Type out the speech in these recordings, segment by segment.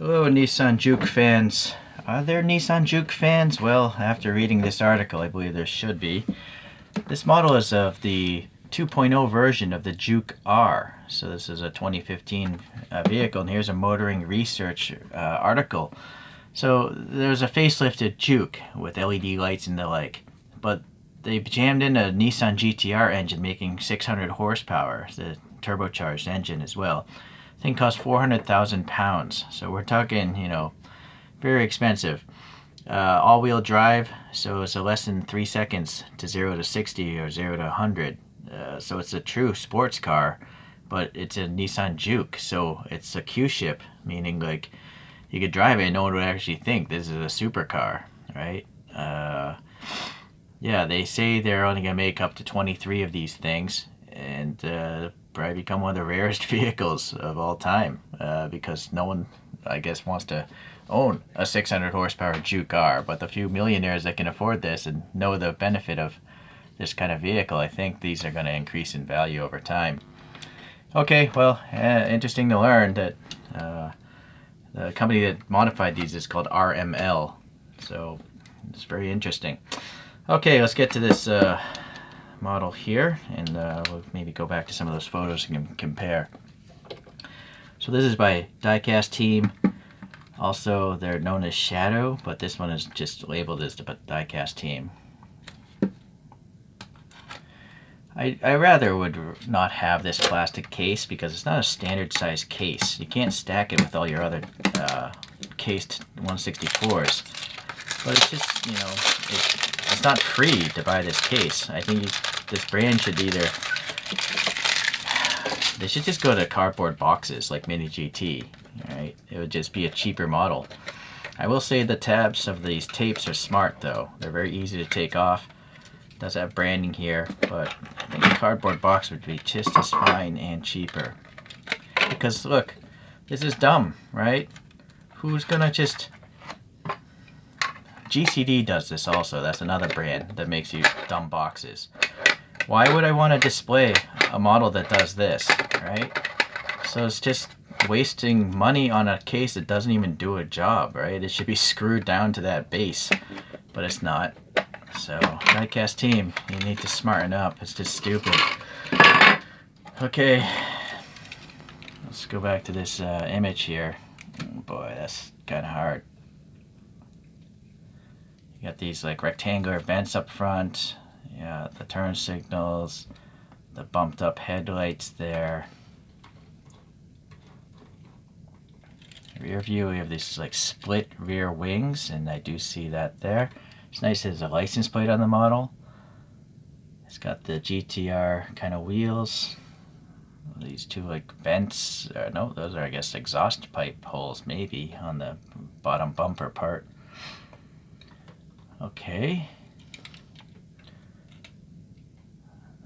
Hello, Nissan Juke fans. Are there Nissan Juke fans? Well, after reading this article, I believe there should be. This model is of the 2.0 version of the Juke-R. So this is a 2015 vehicle, and here's a motoring research article. So there's a facelifted Juke with LED lights and the like, but they jammed in a Nissan GT-R engine making 600 horsepower, the turbocharged engine as well. Thing costs 400,000 pounds, so we're talking, very expensive. All-wheel drive, so it's a less than 3 seconds to 0 to 60 or 0 to 100. So it's a true sports car, but it's a Nissan Juke, so it's a Q-ship, meaning like you could drive it and no one would actually think this is a supercar, right? Yeah, they say they're only going to make up to 23 of these things, and probably become one of the rarest vehicles of all time, because no one, I guess, wants to own a 600 horsepower Juke-R, but the few millionaires that can afford this and know the benefit of this kind of vehicle, I think these are going to increase in value over time. Okay, well, interesting to learn that the company that modified these is called RML, so it's very interesting. Okay, let's get to this model here, and we'll maybe go back to some of those photos and compare. So this is by diecast team. Also, they're known as Shadow, but this one is just labeled as the diecast team. I rather would not have this plastic case because it's not a standard size case. You can't stack it with all your other cased 164s. But it's just, it's not free to buy this case. I think this brand should either, they should just go to cardboard boxes like Mini GT, right? It would just be a cheaper model. I will say the tabs of these tapes are smart though. They're very easy to take off. It does have branding here, but I think a cardboard box would be just as fine and cheaper. Because look, this is dumb, right? Who's gonna just... DCT does this also. That's another brand that makes you dumb boxes. Why would I want to display a model that does this, right? So it's just wasting money on a case that doesn't even do a job, right? It should be screwed down to that base, but it's not. So, diecast team, you need to smarten up. It's just stupid. Okay, let's go back to this image here. Oh boy, that's kind of hard. You got these like rectangular vents up front, yeah, the turn signals, the bumped up headlights there. Rear view, we have these like split rear wings, and I do see that there. It's nice there's a license plate on the model. It's got the GT-R kind of wheels. These two like vents, no, those are I guess exhaust pipe holes maybe on the bottom bumper part. Okay.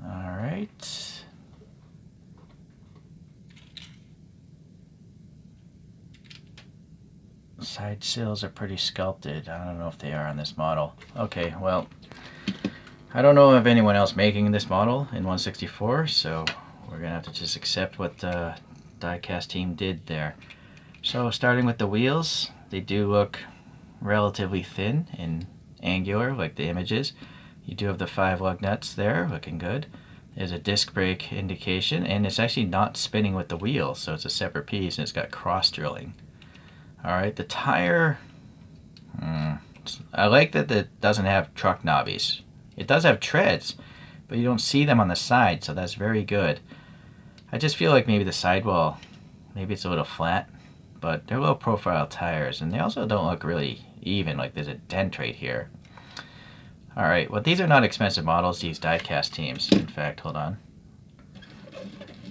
All right. Side sills are pretty sculpted. I don't know if they are on this model. Okay, well, I don't know of anyone else making this model in 164, so we're gonna have to just accept what the diecast team did there. So starting with the wheels, they do look relatively thin and angular like the images. You do have the 5 lug nuts there, looking good. There's a disc brake indication, and it's actually not spinning with the wheel, so it's a separate piece and it's got cross drilling. Alright, the tire, I like that it doesn't have truck knobbies. It does have treads, but you don't see them on the side, so that's very good. I just feel like maybe the sidewall, maybe it's a little flat, but they're low profile tires, and they also don't look really even, like there's a dent right here. Alright, well these are not expensive models, these diecast teams. In fact, hold on.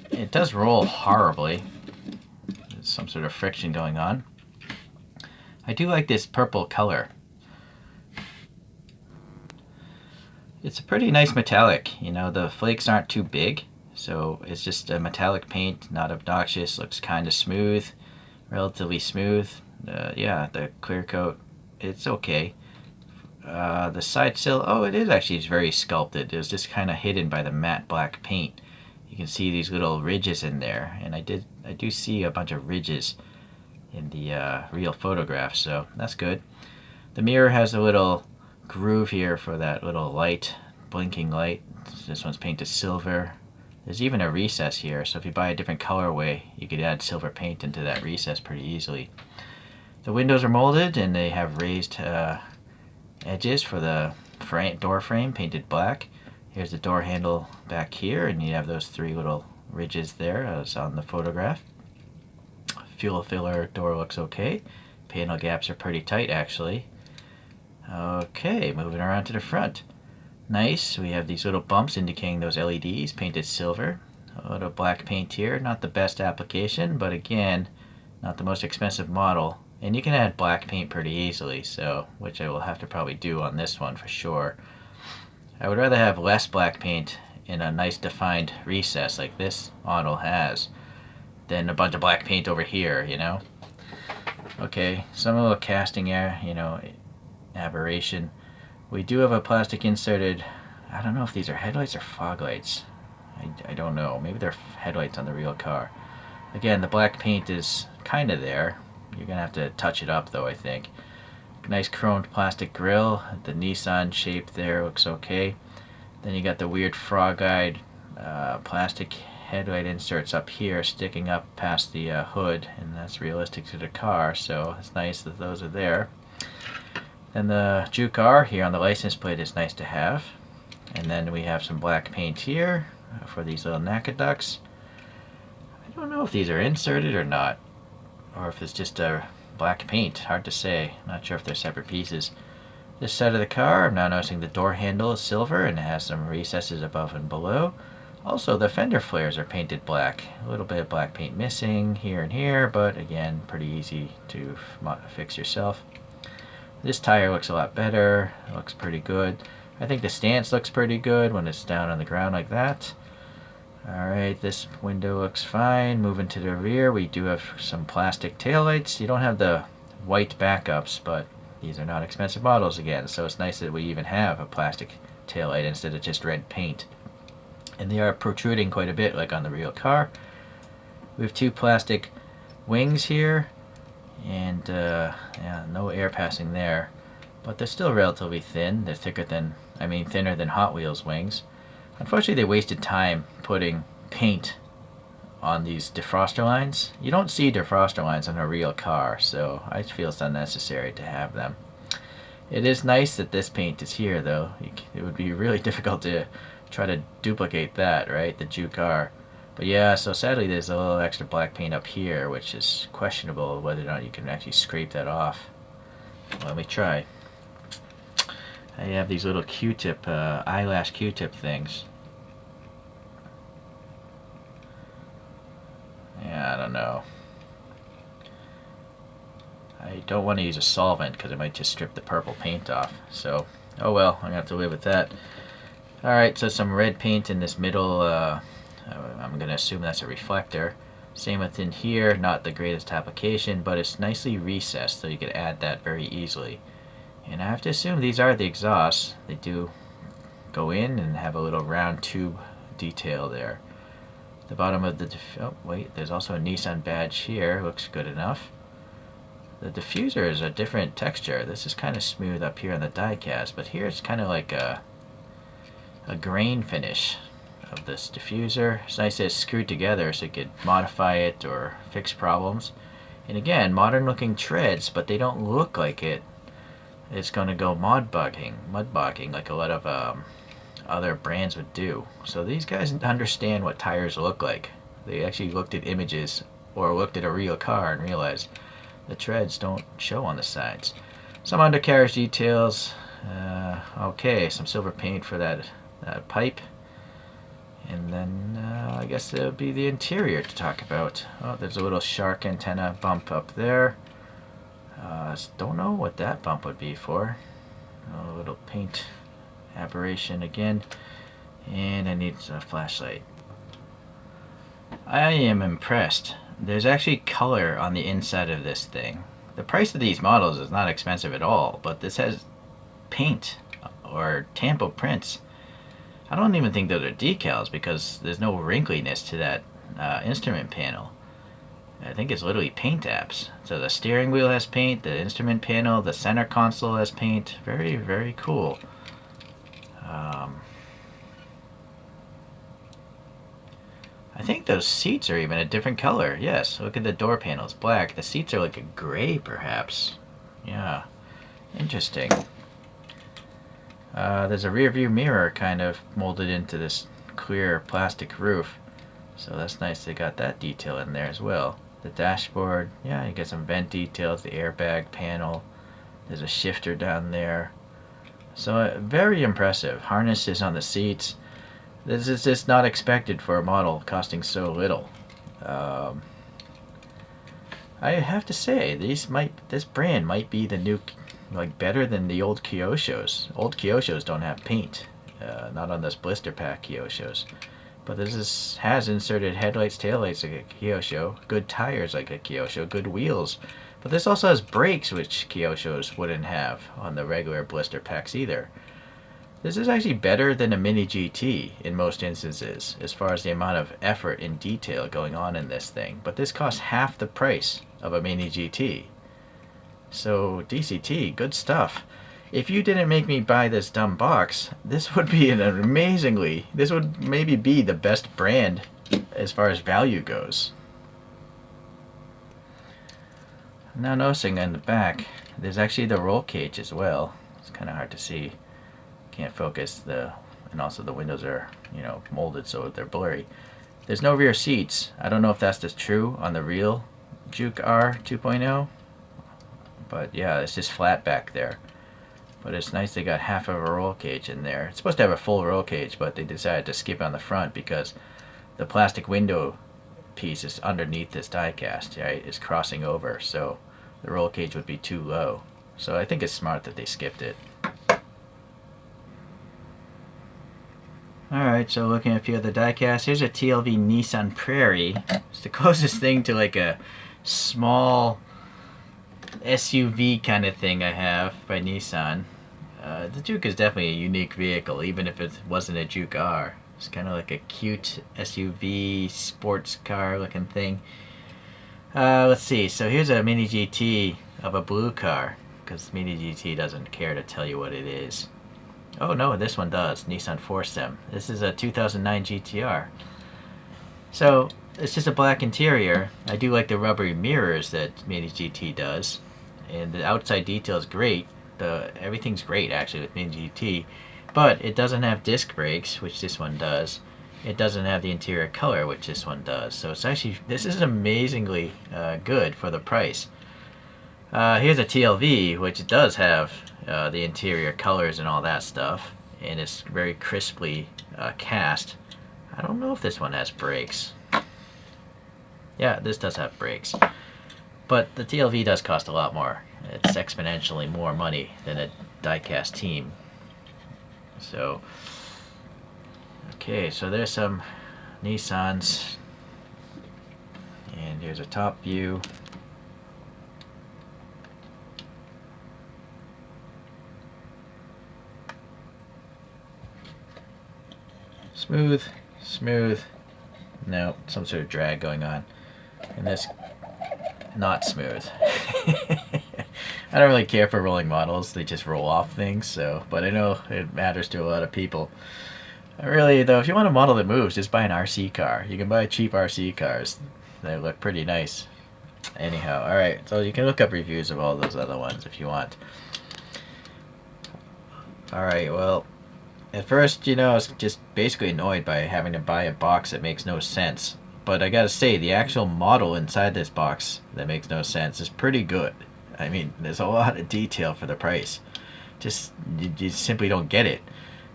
It does roll horribly. There's some sort of friction going on. I do like this purple color. It's a pretty nice metallic, the flakes aren't too big, so it's just a metallic paint, not obnoxious, looks kind of smooth, relatively smooth. Yeah, the clear coat, it's okay. The side sill, oh, it is actually very sculpted. It was just kind of hidden by the matte black paint. You can see these little ridges in there, and I do see a bunch of ridges in the real photograph, so that's good. The mirror has a little groove here for that little light, blinking light. This one's painted silver. There's even a recess here, so if you buy a different colorway, you could add silver paint into that recess pretty easily. The windows are molded and they have raised edges for the door frame, painted black. Here's the door handle back here, and you have those three little ridges there as on the photograph. Fuel filler door looks okay. Panel gaps are pretty tight actually. Okay, moving around to the front. Nice, we have these little bumps indicating those LEDs, painted silver. A little black paint here, not the best application, but again, not the most expensive model. And you can add black paint pretty easily, so which I will have to probably do on this one for sure. I would rather have less black paint in a nice defined recess like this model has than a bunch of black paint over here, you know. Okay, some little casting air, aberration. We do have a plastic inserted, I don't know if these are headlights or fog lights. I don't know, maybe they're headlights on the real car. Again, the black paint is kind of there. You're gonna have to touch it up though, I think. Nice chromed plastic grille. The Nissan shape there looks okay. Then you got the weird frog-eyed plastic headlight inserts up here sticking up past the hood, and that's realistic to the car, so it's nice that those are there. And the Juke-R here on the license plate is nice to have. And then we have some black paint here for these little NACA ducts. I don't know if these are inserted or not, or if it's just a black paint, hard to say. Not sure if they're separate pieces. This side of the car, I'm now noticing the door handle is silver and it has some recesses above and below. Also, the fender flares are painted black. A little bit of black paint missing here and here, but again, pretty easy to fix yourself. This tire looks a lot better. It looks pretty good. I think the stance looks pretty good when it's down on the ground like that. Alright, this window looks fine. Moving to the rear, we do have some plastic taillights. You don't have the white backups, but these are not expensive models again, so it's nice that we even have a plastic taillight instead of just red paint. And they are protruding quite a bit like on the real car. We have two plastic wings here, and yeah, no air passing there. But they're still relatively thin. They're thinner than Hot Wheels wings. Unfortunately, they wasted time putting paint on these defroster lines. You don't see defroster lines on a real car, so I feel it's unnecessary to have them. It is nice that this paint is here, though. It would be really difficult to try to duplicate that, right? The Juke-R. But yeah, so sadly there's a little extra black paint up here, which is questionable whether or not you can actually scrape that off. Well, let me try. I have these little Q-tip, eyelash Q-tip things. Yeah, I don't know. I don't want to use a solvent because it might just strip the purple paint off. So, oh well, I'm going to have to live with that. Alright, so some red paint in this middle, I'm going to assume that's a reflector. Same within here, not the greatest application, but it's nicely recessed, so you could add that very easily. And I have to assume these are the exhausts. They do go in and have a little round tube detail there. The bottom of the oh wait, there's also a Nissan badge here. Looks good enough. The diffuser is a different texture. This is kind of smooth up here on the diecast, but here it's kind of like a grain finish of this diffuser. It's nice that it's screwed together so you could modify it or fix problems. And again, modern looking treads, but they don't look like it's going to go mud bogging like a lot of other brands would do. So these guys understand what tires look like. They actually looked at images or looked at a real car and realized the treads don't show on the sides. Some undercarriage details. Okay, some silver paint for that pipe. And then I guess it would be the interior to talk about. Oh, there's a little shark antenna bump up there. Don't know what that bump would be for. A little paint aberration again. And I need a flashlight. I am impressed. There's actually color on the inside of this thing. The price of these models is not expensive at all, but this has paint or tampo prints. I don't even think those are decals because there's no wrinkliness to that instrument panel. I think it's literally paint apps. So the steering wheel has paint, the instrument panel, the center console has paint. Very, very cool. I think those seats are even a different color. Yes, look at the door panels, black. The seats are like a gray, perhaps. Yeah, interesting. There's a rear view mirror kind of molded into this clear plastic roof. So that's nice, they got that detail in there as well. The dashboard, yeah, you get some vent details, the airbag panel. There's a shifter down there. So very impressive. Harnesses on the seats. This is just not expected for a model costing so little. I have to say, this brand might be the new, like, better than the old Kyoshos. Old Kyoshos don't have paint, not on this blister pack Kyoshos. But this has inserted headlights, taillights like a Kyosho, good tires like a Kyosho, good wheels. But this also has brakes, which Kyoshos wouldn't have on the regular blister packs either. This is actually better than a Mini GT in most instances, as far as the amount of effort and detail going on in this thing. But this costs half the price of a Mini GT. So DCT, good stuff. If you didn't make me buy this dumb box, this would be this would maybe be the best brand as far as value goes. Now noticing on the back, there's actually the roll cage as well. It's kind of hard to see. Can't focus, and also the windows are, molded so they're blurry. There's no rear seats. I don't know if that's just true on the real Juke-R 2.0, but yeah, it's just flat back there. But it's nice they got half of a roll cage in there. It's supposed to have a full roll cage, but they decided to skip on the front because the plastic window piece is underneath this diecast, right? It's crossing over, so the roll cage would be too low. So I think it's smart that they skipped it. Alright, so looking at a few of the diecast, here's a TLV Nissan Prairie. It's the closest thing to like a small SUV kind of thing I have by Nissan. The Juke is definitely a unique vehicle, even if it wasn't a Juke-R. It's kind of like a cute SUV sports car looking thing. Let's see, so here's a Mini GT of a blue car, because Mini GT doesn't care to tell you what it is. Oh no, this one does. Nissan Forcem. This is a 2009 GTR. So, it's just a black interior. I do like the rubbery mirrors that Mini GT does. And the outside detail is great. Everything's great actually with Mini GT. But it doesn't have disc brakes, which this one does. It doesn't have the interior color, which this one does. So it's actually, this is amazingly good for the price. Here's a TLV, which does have the interior colors and all that stuff, and it's very crisply cast. I don't know if this one has brakes. Yeah, this does have brakes. But the TLV does cost a lot more. It's exponentially more money than a diecast team. So, okay, so there's some Nissans. And here's a top view. Smooth, smooth. No, some sort of drag going on. And this, not smooth. I don't really care for rolling models. They just roll off things, so, but I know it matters to a lot of people. Really, though, if you want a model that moves, just buy an RC car. You can buy cheap RC cars. They look pretty nice. Anyhow, alright, so you can look up reviews of all those other ones if you want. Alright, well, at first, I was just basically annoyed by having to buy a box that makes no sense. But I gotta say, the actual model inside this box that makes no sense is pretty good. I mean, there's a lot of detail for the price. Just, you simply don't get it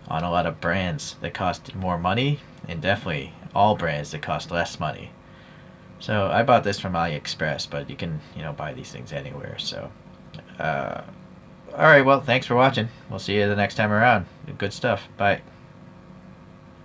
on a lot of brands that cost more money, and definitely all brands that cost less money. So I bought this from AliExpress, but you can, buy these things anywhere. So, alright, well, thanks for watching. We'll see you the next time around. Good stuff. Bye.